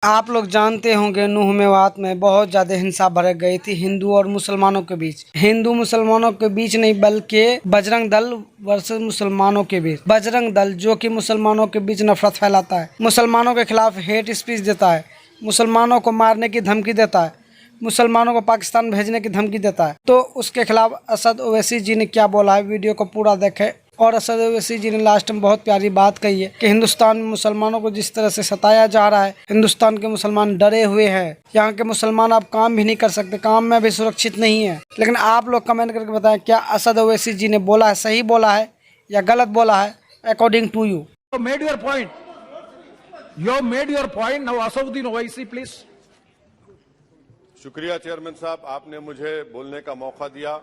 आप लोग जानते होंगे नूह मेवात में बहुत ज्यादा हिंसा भड़क गई थी हिंदू और मुसलमानों के बीच। हिंदू मुसलमानों के बीच नहीं बल्कि बजरंग दल वर्सेस मुसलमानों के बीच। बजरंग दल जो कि मुसलमानों के बीच नफरत फैलाता है, मुसलमानों के खिलाफ हेट स्पीच देता है, मुसलमानों को मारने की धमकी देता है, मुसलमानों को पाकिस्तान भेजने की धमकी देता है। तो उसके खिलाफ असद ओवैसी जी ने क्या बोला है, वीडियो को पूरा देखें। और असद ओवैसी जी ने लास्ट में बहुत प्यारी बात कही है कि हिंदुस्तान में मुसलमानों को जिस तरह से सताया जा रहा है, हिंदुस्तान के मुसलमान डरे हुए हैं। यहाँ के मुसलमान अब काम भी नहीं कर सकते, काम में भी सुरक्षित नहीं है। लेकिन आप लोग कमेंट करके बताएं, क्या असद ओवैसी जी ने बोला है सही बोला है या गलत बोला है according to you? You made your point. You made your point. Now Asauddin Owaisi, please. शुक्रिया चेयरमैन साहब, आपने मुझे बोलने का मौका दिया।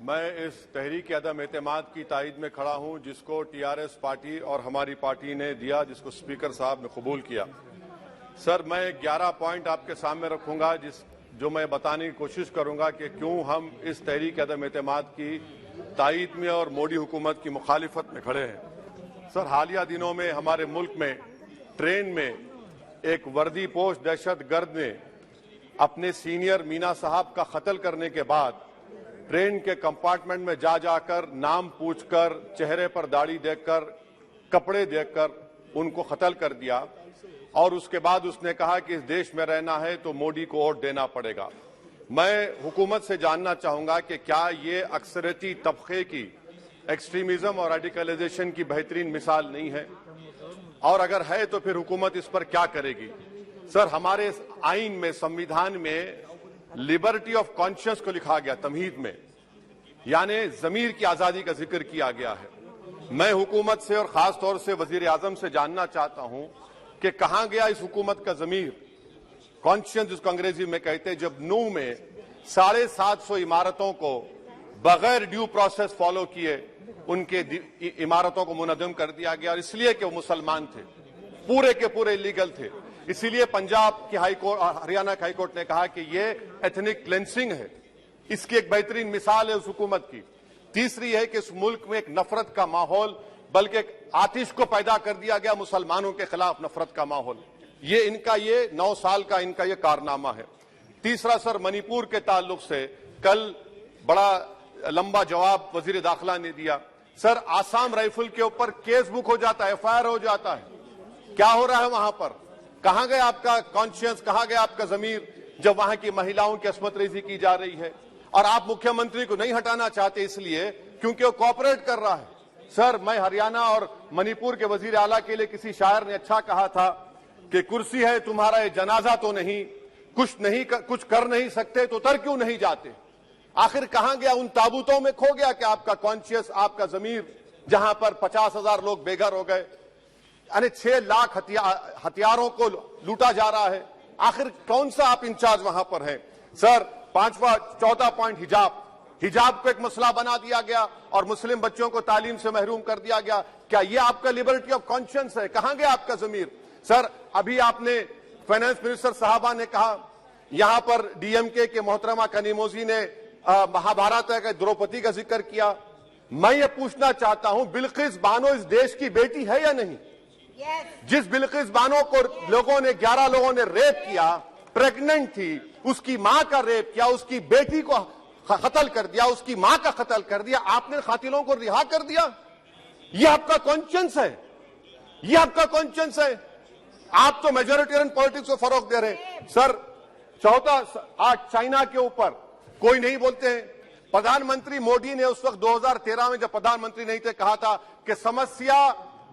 मैं इस तहरीक अदम एतमाद की तायद में खड़ा हूं जिसको टीआरएस पार्टी और हमारी पार्टी ने दिया, जिसको स्पीकर साहब ने कबूल किया। सर, मैं 11 पॉइंट आपके सामने रखूंगा जो मैं बताने की कोशिश करूंगा कि क्यों हम इस तहरीक अदम एतमाद की तायद में और मोदी हुकूमत की मुखालिफत में खड़े हैं। सर, हालिया दिनों में हमारे मुल्क में ट्रेन में एक वर्दीपोश दहशतगर्द ने अपने सीनियर मीना साहब का कत्ल करने के बाद ट्रेन के कंपार्टमेंट में जाकर नाम पूछकर, चेहरे पर दाढ़ी देखकर, कपड़े देखकर उनको कत्ल कर दिया। और उसके बाद उसने कहा कि इस देश में रहना है तो मोदी को वोट देना पड़ेगा। मैं हुकूमत से जानना चाहूंगा कि क्या ये अक्सरियती तबके की एक्सट्रीमिज्म और रेडिकलाइजेशन की बेहतरीन मिसाल नहीं है? और अगर है तो फिर हुकूमत इस पर क्या करेगी? सर, हमारे आइन में, संविधान में लिबर्टी ऑफ कॉन्शियस को लिखा गया, तमहीद में, यानी जमीर की आजादी का जिक्र किया गया है। मैं हुकूमत से और खास तौर से वजीर आजम से जानना चाहता हूं कि कहां गया इस हुकूमत का जमीर, कॉन्शियस जिसको अंग्रेजी में कहते हैं, जब नूह में 750 इमारतों को बगैर ड्यू प्रोसेस फॉलो किए उनके इमारतों को मुनज़्ज़म कर दिया गया, और इसलिए कि वो मुसलमान थे, पूरे के पूरे इलीगल थे। इसीलिए पंजाब की हाईकोर्ट, हरियाणा की हाईकोर्ट ने कहा कि ये एथनिक क्लेंसिंग है। इसकी एक बेहतरीन मिसाल है उस हुकूमत की। तीसरी है कि इस मुल्क में एक नफरत का माहौल, बल्कि एक आतिश को पैदा कर दिया गया, मुसलमानों के खिलाफ नफरत का माहौल। ये 9 साल का इनका ये कारनामा है। तीसरा सर, मणिपुर के ताल्लुक से कल बड़ा लंबा जवाब वजीर दाखिला ने दिया। सर, आसाम राइफल के ऊपर केस बुक हो जाता है, एफआईआर हो जाता है। क्या हो रहा है वहां पर? कहां गया आपका कॉन्शियस, कहां गया आपका जमीर, जब वहां की महिलाओं की अस्मत रेजी की जा रही है? और आप मुख्यमंत्री को नहीं हटाना चाहते इसलिए क्योंकि वो कोऑपरेट कर रहा है। सर, मैं हरियाणा और मणिपुर के वजीर आला के लिए, किसी शायर ने अच्छा कहा था कि कुर्सी है तुम्हारा ये जनाजा तो नहीं, कुछ कर नहीं सकते तो उतर क्यों नहीं जाते? आखिर कहां गया? उन ताबूतों में खो गया कि आपका कॉन्शियस, आपका जमीर, जहां पर 50,000 लोग बेघर हो गए, यानी 6 लाख हथियारों को लूटा जा रहा है। आखिर कौन सा आप इंचार्ज वहां पर हैं? सर, चौथा पॉइंट, हिजाब को एक मसला बना दिया गया और मुस्लिम बच्चों को तालीम से महरूम कर दिया गया। क्या ये आपका लिबर्टी ऑफ कॉन्शियंस है? कहां गया आपका जमीर? सर, अभी आपने फाइनेंस मिनिस्टर साहबा ने कहा, यहां पर डीएमके के मोहतरमा कनीमोजी ने महाभारत के द्रौपदी का जिक्र किया। मैं ये पूछना चाहता हूं, बिल्किस बानो इस देश की बेटी है या नहीं? जिस बिल्किस बानो को 11 लोगों ने रेप किया, प्रेग्नेंट थी, उसकी मां का रेप किया, उसकी बेटी को कत्ल कर दिया, उसकी मां का कत्ल कर दिया, आपने कातिलों को रिहा कर दिया। ये आपका कॉन्शियंस है? ये आपका कॉन्शियंस है? आप तो मेजोरिटेरियन पॉलिटिक्स को फरोग दे रहे हैं। सर, चौथा, आज चाइना के ऊपर कोई नहीं बोलते हैं। प्रधानमंत्री मोदी ने उस वक्त 2013 में जब प्रधानमंत्री नहीं थे, कहा था कि समस्या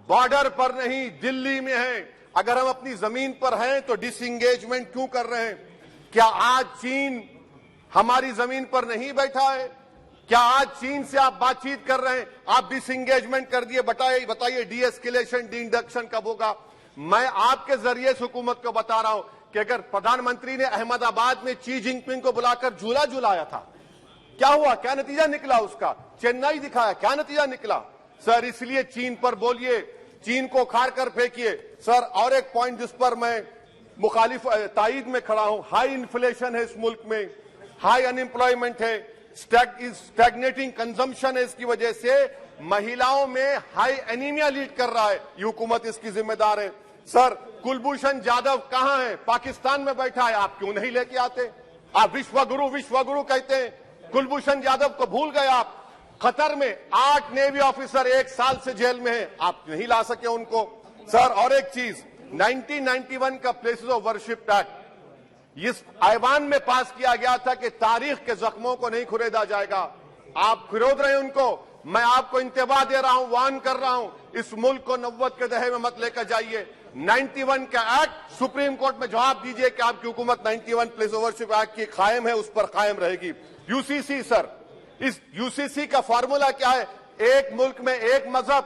बॉर्डर पर नहीं, दिल्ली में है। अगर हम अपनी जमीन पर हैं तो डिसएंगेजमेंट क्यों कर रहे हैं? क्या आज चीन हमारी जमीन पर नहीं बैठा है? क्या आज चीन से आप बातचीत कर रहे हैं? आप डिसएंगेजमेंट कर दिए। बताइए डी एस्केलेशन, डी इंडक्शन कब होगा? मैं आपके जरिए से हुकूमत को बता रहा हूं कि अगर प्रधानमंत्री ने अहमदाबाद में शी जिनपिंग को बुलाकर झूला झुलाया था, क्या हुआ? क्या नतीजा निकला उसका? चेन्नई दिखाया, क्या नतीजा निकला? सर, इसलिए चीन पर बोलिए, चीन को खार कर फेंकिए। सर, और एक पॉइंट जिस पर मैं मुखालिफ तायद में खड़ा हूं, हाई इन्फ्लेशन है इस मुल्क में, हाई अनएम्प्लॉयमेंट है, स्टैग्नेटिंग कंजम्पशन है। इसकी वजह से महिलाओं में हाई एनीमिया लीड कर रहा है। ये हुकूमत इसकी जिम्मेदार है। सर कुलभूषण जाधव कहां है? पाकिस्तान में बैठा है, आप क्यों नहीं लेके आते? आप विश्वगुरु कहते हैं, कुलभूषण जाधव को भूल गए आप। कतर में 8 नेवी ऑफिसर 1 साल से जेल में हैं, आप नहीं ला सके उनको। सर और एक चीज, 1991 का प्लेसेस ऑफ वर्शिप एक्ट इस ऐवान में पास किया गया था कि तारीख के जख्मों को नहीं खुरेदा जाएगा। आप खुरोद रहे हैं उनको। मैं आपको इंतबाह दे रहा हूं, वार्न कर रहा हूं, इस मुल्क को 90 के दहे में मत लेकर जाइए। 91 का एक्ट सुप्रीम कोर्ट में जवाब दीजिए कि आपकी हुकूमत 91 प्लेस ऑफ वर्शिप एक्ट की कायम है, उस पर कायम रहेगी। यूसीसी सर, इस यूसीसी का फॉर्मूला क्या है? एक मुल्क में एक मजहब,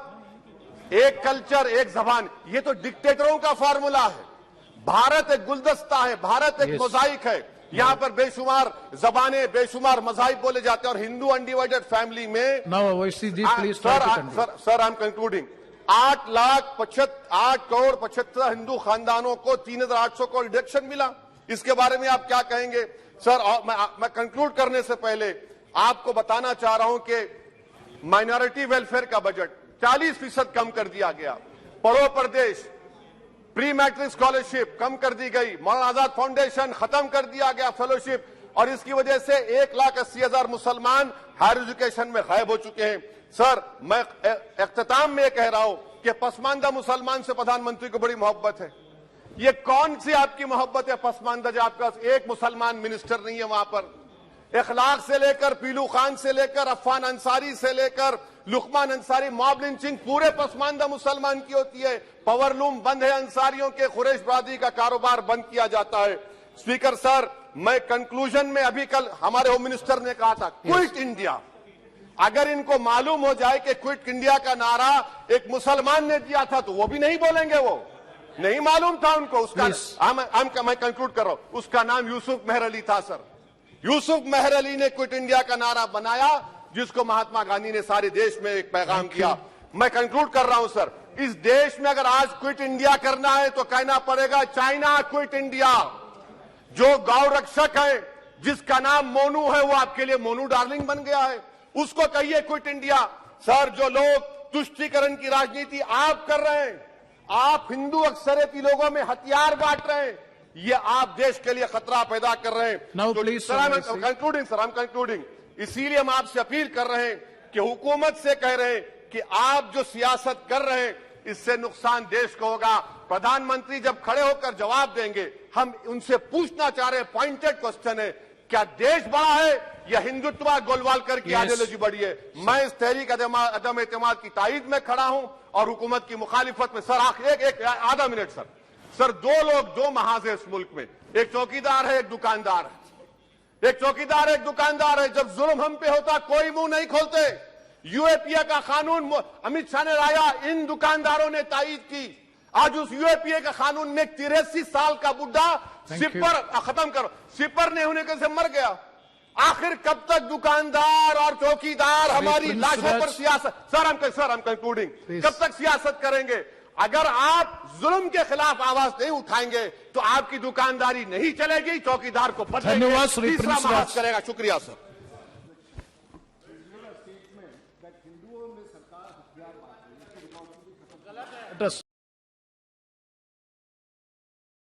एक कल्चर, एक जबान। ये तो डिक्टेटरों का फॉर्मूला है। भारत एक गुलदस्ता है, भारत एक मोजाइक है। यहाँ पर बेशुमार जबानें, बेशुमार मज़ाहिब बोले जाते हैं और हिंदू अनडिवाइडेड फैमिली में sir I am concluding 8 crore 75 Hindu खानदानों को 3,800 करोड़ डिडक्शन मिला। इसके बारे में आप क्या कहेंगे सर? और मैं कंक्लूड करने से पहले आपको बताना चाह रहा हूं कि माइनॉरिटी वेलफेयर का बजट 40% कम कर दिया गया। पढ़ो प्रदेश, प्री मैट्रिक स्कॉलरशिप कम कर दी गई। मौलाना आजाद फाउंडेशन खत्म कर दिया गया फेलोशिप, और इसकी वजह से 1,80,000 मुसलमान हायर एजुकेशन में गायब हो चुके हैं। सर मैं इख्तिताम में कह रहा हूं कि पसमानदा मुसलमान से प्रधानमंत्री को बड़ी मोहब्बत है। ये कौन सी आपकी मोहब्बत है पसमानदा, जो आपका एक मुसलमान मिनिस्टर नहीं है वहां पर? इखलाक से लेकर, पीलू खान से लेकर, अफान अंसारी से लेकर लुकमान अंसारी, मॉब लिंचिंग पूरे पसमानदा मुसलमान की होती है। पावरलूम बंद है, अंसारियों के कुरैश बरादरी का कारोबार बंद किया जाता है। स्पीकर सर, मैं कंक्लूजन में अभी कल हमारे होम मिनिस्टर ने कहा था क्विट इंडिया। अगर इनको मालूम हो जाए कि क्विट इंडिया का नारा एक मुसलमान ने दिया था तो वो भी नहीं बोलेंगे। वो नहीं मालूम था उनको। उसका मैं कंक्लूड कर रहा हूं, उसका नाम यूसुफ मेहर अली था सर। यूसुफ मेहर अली ने क्विट इंडिया का नारा बनाया, जिसको महात्मा गांधी ने सारे देश में एक पैगाम किया। मैं कंक्लूड कर रहा हूं सर, इस देश में अगर आज क्विट इंडिया करना है तो कहना पड़ेगा चाइना क्विट इंडिया। जो गौ रक्षक है, जिसका नाम मोनू है, वो आपके लिए मोनू डार्लिंग बन गया है, उसको कहिए क्विट इंडिया। सर जो लोग तुष्टीकरण की राजनीति आप कर रहे हैं, आप हिंदू अक्सरियती लोगों में हथियार बांट रहे हैं, ये आप देश के लिए खतरा पैदा कर रहे हैं। Sir I am concluding. इसीलिए हम आपसे अपील कर रहे हैं कि हुकूमत से कह रहे हैं कि आप जो सियासत कर रहे हैं इससे नुकसान देश को होगा। प्रधानमंत्री जब खड़े होकर जवाब देंगे, हम उनसे पूछना चाह रहे हैं, पॉइंटेड क्वेश्चन है, क्या देश बड़ा है या हिंदुत्व गोलवालकर की आइडियोलॉजी बड़ी है? मैं इस तहरीक अदम एतमाद की तायद में खड़ा हूं और हुकूमत की मुखालिफत में। सर एक आधा मिनट सर, दो लोग, दो महाज है इस मुल्क में, एक चौकीदार है, एक दुकानदार है। एक चौकीदार है, एक दुकानदार है। जब जुल्म हम पे होता कोई मुंह नहीं खोलते। यूएपीए का कानून अमित शाह ने लाया, इन दुकानदारों ने तायद की। आज उस यूएपीए का कानून में 83 साल का बुढ़ा सिपर खत्म करो, सिपर नहीं होने से मर गया। आखिर कब तक दुकानदार और चौकीदार हमारी लाशों पर सियासत? सर आई एम कंक्लूडिंग, कब तक सियासत करेंगे? अगर आप जुल्म के खिलाफ आवाज नहीं उठाएंगे तो आपकी दुकानदारी नहीं चलेगी, चौकीदार को बदलेंगे, तीसरा महाज करेगा। शुक्रिया सर।